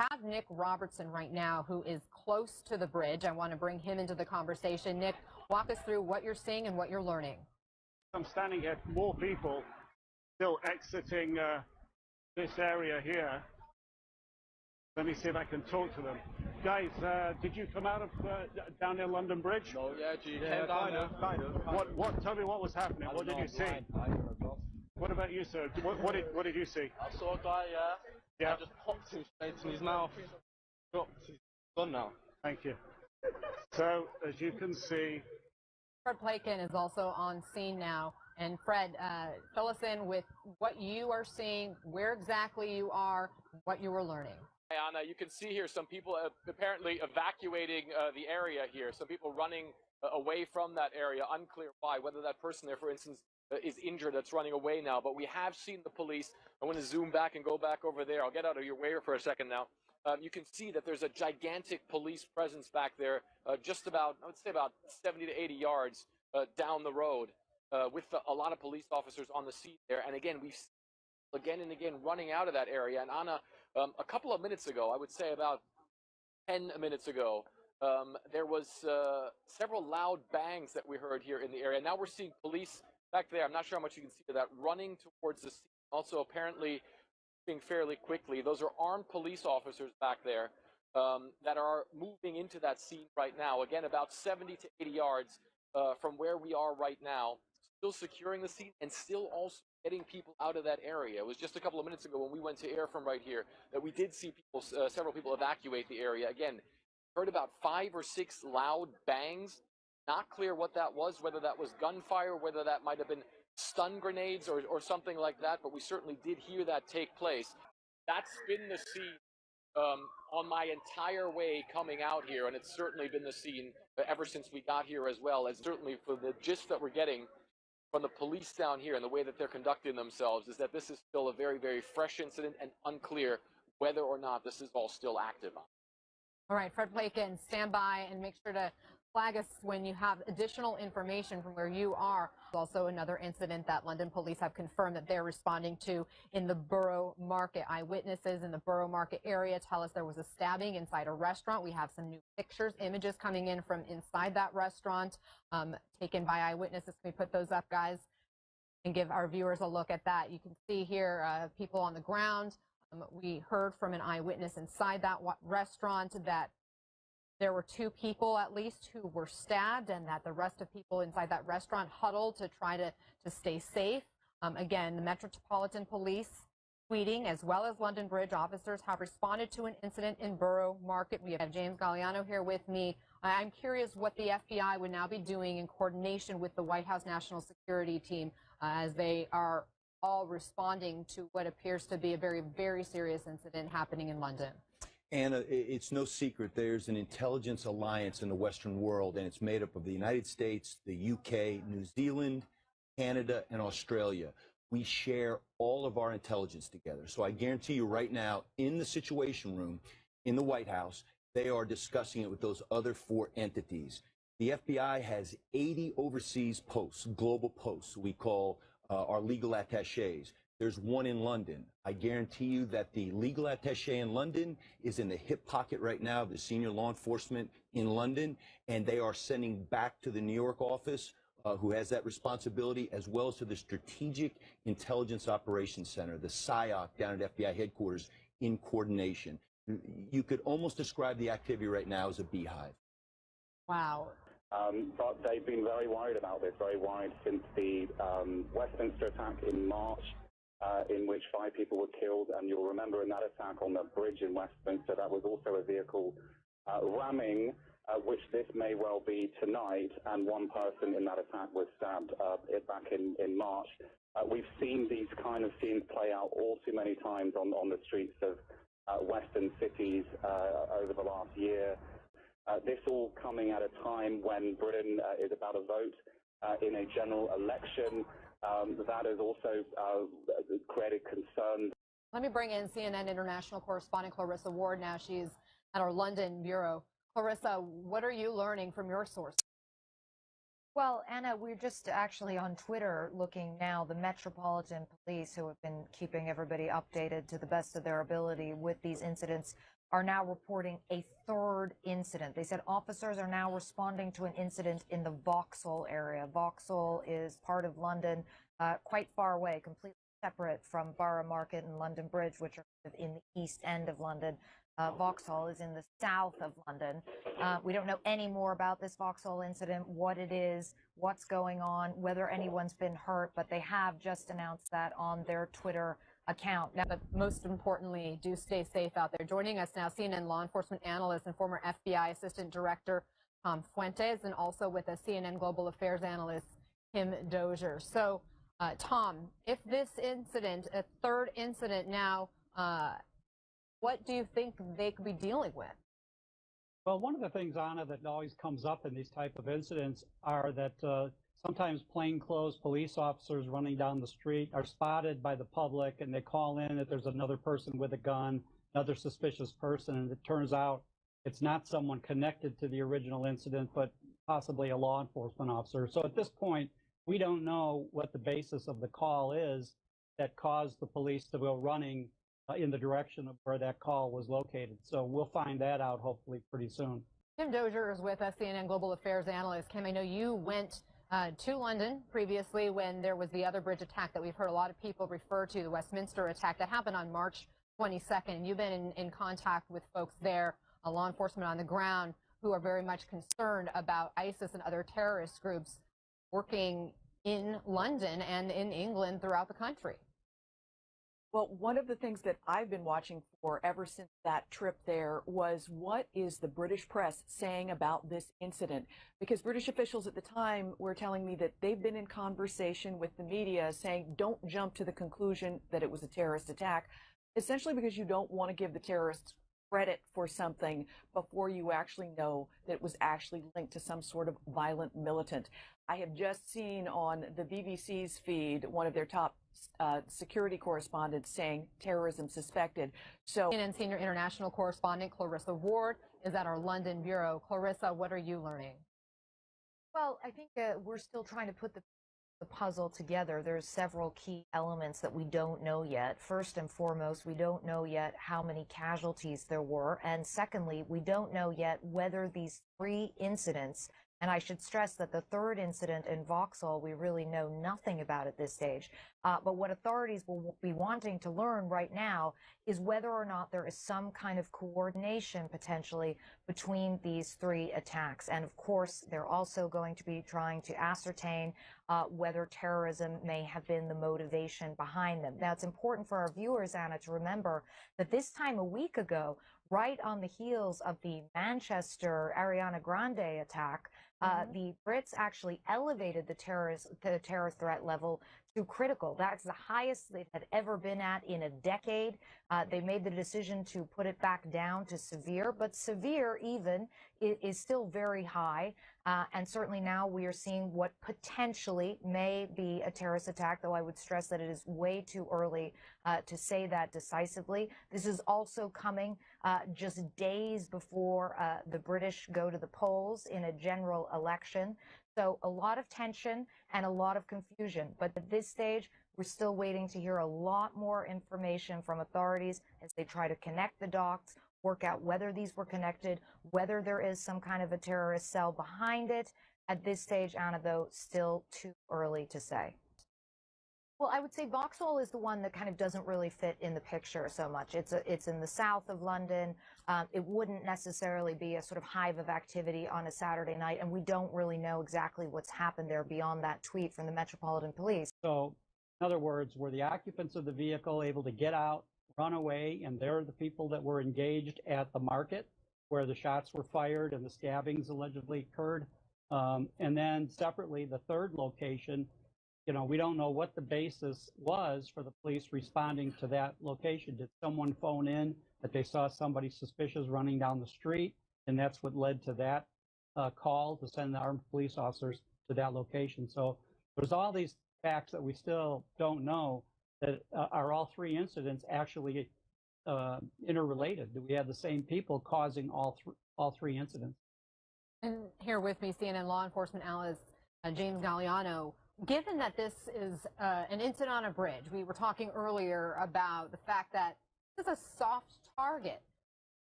have Nick Robertson right now, who is close to the bridge. I want to bring him into the conversation. Nick, walk us through what you're seeing and what you're learning. I'm standing here, more people still exiting this area here. Let me see if I can talk to them. Guys, did you come out of down near London Bridge? No, yeah, kind of. Tell me what was happening. What did you see? What about you, sir? What did you see? I saw a guy, yeah. I just popped him straight in his mouth. He's gone now. Thank you. So, as you can see, Fred Plakin is also on scene now. And Fred, fill us in with what you are seeing, where exactly you are, what you were learning. Anna, you can see here some people apparently evacuating the area here. Some people running away from that area. Unclear why, whether that person there, for instance, is injured that's running away now. But we have seen the police. I want to zoom back and go back over there. I'll get out of your way for a second now. You can see that there's a gigantic police presence back there, just about, I would say about 70 to 80 yards down the road, with a lot of police officers on the scene there. And again, we've again and again running out of that area. And Anna, a couple of minutes ago, I would say about 10 minutes ago, there was several loud bangs that we heard here in the area. Now we're seeing police back there. I'm not sure how much you can see of that, running towards the scene. Also, apparently, moving fairly quickly. Those are armed police officers back there that are moving into that scene right now. Again, about 70 to 80 yards from where we are right now, still securing the scene and still also getting people out of that area. It was just a couple of minutes ago when we went to air from right here that we did see people, several people evacuate the area. Again, heard about 5 or 6 loud bangs. Not clear what that was, whether that was gunfire, whether that might have been stun grenades or something like that, but we certainly did hear that take place. That's been the scene on my entire way coming out here, and it's certainly been the scene ever since we got here as well, and certainly for the gist that we're getting from the police down here and the way that they're conducting themselves is that this is still a very, very fresh incident and unclear whether or not this is all still active. All right, Fred Plakin, stand by and make sure to flag us when you have additional information from where you are. Also another incident that London police have confirmed that they're responding to in the Borough Market. Eyewitnesses in the Borough Market area tell us there was a stabbing inside a restaurant. We have some new pictures, images coming in from inside that restaurant, taken by eyewitnesses. Can we put those up, guys, and give our viewers a look at that? You can see here people on the ground. We heard from an eyewitness inside that restaurant that there were 2 people at least who were stabbed, and that the rest of people inside that restaurant huddled to try to stay safe. Again, the Metropolitan Police tweeting, as well as London Bridge officers, have responded to an incident in Borough Market. We have James Galliano here with me. I'm curious what the FBI would now be doing in coordination with the White House National Security Team as they are all responding to what appears to be a very, very serious incident happening in London. Anna, it's no secret there's an intelligence alliance in the Western world, and it's made up of the United States, the UK, New Zealand, Canada, and Australia. We share all of our intelligence together. So I guarantee you right now, in the Situation Room, in the White House, they are discussing it with those other 4 entities. The FBI has 80 overseas posts, global posts, we call our legal attaches. There's 1 in London. I guarantee you that the legal attaché in London is in the hip pocket right now of the senior law enforcement in London, and they are sending back to the New York office, who has that responsibility, as well as to the Strategic Intelligence Operations Center, the SIOC down at FBI headquarters, in coordination. You could almost describe the activity right now as a beehive. Wow. But they've been very worried about this, very worried since the Westminster attack in March, in which 5 people were killed. And you'll remember in that attack on the bridge in Westminster, that was also a vehicle ramming, which this may well be tonight. And 1 person in that attack was stabbed back in March. We've seen these kind of scenes play out all too many times on the streets of Western cities over the last year. This all coming at a time when Britain is about to vote in a general election. That has also created concerns. Let me bring in CNN international correspondent Clarissa Ward now. She's at our London bureau. Clarissa, what are you learning from your source? Well, Anna, we're just actually on Twitter looking now. The Metropolitan Police, who have been keeping everybody updated to the best of their ability with these incidents, are now reporting a third incident. They said officers are now responding to an incident in the Vauxhall area. Vauxhall is part of London, quite far away, completely separate from Borough Market and London Bridge, which are in the east end of London. Vauxhall is in the south of London. We don't know any more about this Vauxhall incident, what it is, what's going on, whether anyone's been hurt, but they have just announced that on their Twitter account. Now, but most importantly, do stay safe out there. Joining us now, CNN law enforcement analyst and former FBI Assistant Director Tom Fuentes, and also with us, CNN Global Affairs analyst Kim Dozier. So, Tom, if this incident, a third incident now, what do you think they could be dealing with? Well, one of the things, Anna, that always comes up in these type of incidents are that sometimes plainclothes police officers running down the street are spotted by the public, and they call in that there's another person with a gun, another suspicious person, and it turns out it's not someone connected to the original incident, but possibly a law enforcement officer. So at this point, we don't know what the basis of the call is that caused the police to go running in the direction of where that call was located. So we'll find that out hopefully pretty soon. Kim Dozier is with us, CNN Global Affairs analyst. Kim, I know you went to London previously when there was the other bridge attack that we've heard a lot of people refer to, the Westminster attack that happened on March 22nd. You've been in contact with folks there, law enforcement on the ground, who are very much concerned about ISIS and other terrorist groups working in London and in England throughout the country. Well, one of the things that I've been watching for ever since that trip there was, what is the British press saying about this incident? Because British officials at the time were telling me that they've been in conversation with the media saying, don't jump to the conclusion that it was a terrorist attack, essentially because you don't want to give the terrorists credit for something before you actually know that it was actually linked to some sort of violent militant. I have just seen on the BBC's feed one of their top security correspondents saying terrorism suspected. So CNN senior international correspondent Clarissa Ward is at our London bureau. Clarissa, what are you learning? Well, I think we're still trying to put the puzzle together. There's several key elements that we don't know yet. First and foremost, we don't know yet how many casualties there were. And secondly, we don't know yet whether these three incidents, and I should stress that the third incident in Vauxhall, we really know nothing about at this stage. But what authorities will be wanting to learn right now is whether or not there is some kind of coordination potentially between these three attacks. And of course, they're also going to be trying to ascertain whether terrorism may have been the motivation behind them. Now, it's important for our viewers, Anna, to remember that this time a week ago, right on the heels of the Manchester Ariana Grande attack, the Brits actually elevated the terror threat level to critical. That's the highest it had ever been at in a decade. They made the decision to put it back down to severe, but severe even is still very high. And certainly now we are seeing what potentially may be a terrorist attack, though I would stress that it is way too early to say that decisively. This is also coming just days before the British go to the polls in a general election. So a lot of tension and a lot of confusion. But at this stage, we're still waiting to hear a lot more information from authorities as they try to connect the dots, work out whether these were connected, whether there is some kind of a terrorist cell behind it. At this stage, Anna, though, still too early to say. Well, I would say Vauxhall is the one that kind of doesn't really fit in the picture so much. It's in the south of London. It wouldn't necessarily be a sort of hive of activity on a Saturday night, and we don't really know exactly what's happened there beyond that tweet from the Metropolitan Police. So, in other words, were the occupants of the vehicle able to get out, run away, and they're the people that were engaged at the market where the shots were fired and the stabbings allegedly occurred? And then separately, the third location, you know, we don't know what the basis was for the police responding to that location. Did someone phone in that they saw somebody suspicious running down the street, and that's what led to that call to send the armed police officers to that location? So there's all these facts that we still don't know. That are all three incidents actually interrelated? Do we have the same people causing all three incidents? And here with me, CNN law enforcement analyst James Galliano. Given that this is an incident on a bridge, we were talking earlier about the fact that this is a soft target.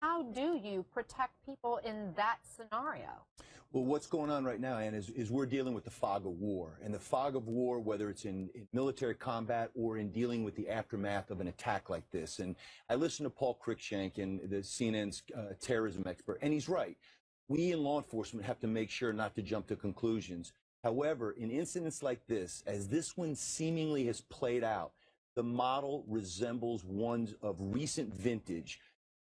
How do you protect people in that scenario? Well, what's going on right now, Ann, is we're dealing with the fog of war. And the fog of war, whether it's in military combat or in dealing with the aftermath of an attack like this. And I listened to Paul Cruikshank, and the CNN's terrorism expert, and he's right. We in law enforcement have to make sure not to jump to conclusions. However, in incidents like this, as this one seemingly has played out, the model resembles one of recent vintage.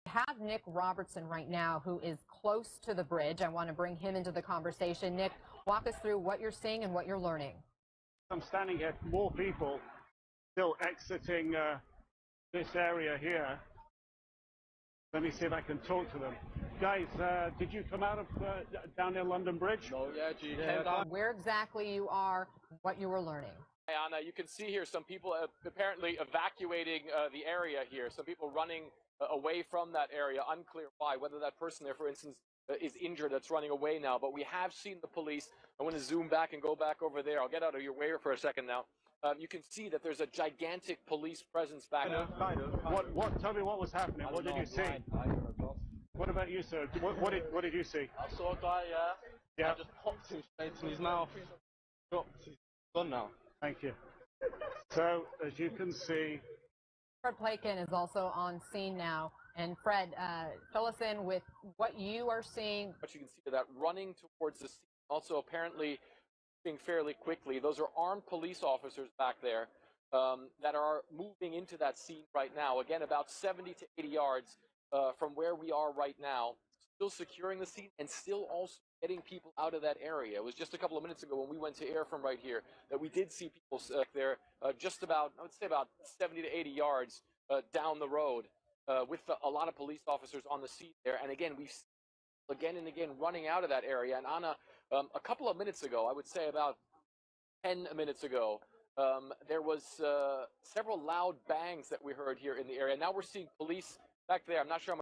Have Nick Robertson right now, who is close to the bridge. I want to bring him into the conversation. Nick, walk us through what you're seeing and what you're learning. I'm standing here, more people still exiting this area here. Let me see if I can talk to them. Guys, did you come out of down near London Bridge? No, yeah, you came down. Where exactly you are, what you were learning. Hey, Anna, you can see here some people apparently evacuating the area here. Some people running away from that area. Unclear why. Whether that person there, for instance, is injured that's running away now. But we have seen the police. I want to zoom back and go back over there. I'll get out of your way for a second now. You can see that there's a gigantic police presence back there. Tell me what was happening. What did you see? What about you, sir? What did you see? I saw a guy, Yeah. I just popped him straight in his mouth. Dropped his gun now. Thank you. So, as you can see, Fred Plakin is also on scene now. And Fred, fill us in with what you are seeing. But you can see that running towards the scene, also apparently moving fairly quickly. Those are armed police officers back there that are moving into that scene right now. Again, about 70 to 80 yards from where we are right now. Still securing the scene and still also getting people out of that area. It was just a couple of minutes ago when we went to air from right here that we did see people there just about, I would say about 70 to 80 yards down the road with a lot of police officers on the scene there. And again, we've seen again and again running out of that area. And Anna, a couple of minutes ago, I would say about 10 minutes ago, there was several loud bangs that we heard here in the area. Now we're seeing police back there. I'm not sure how much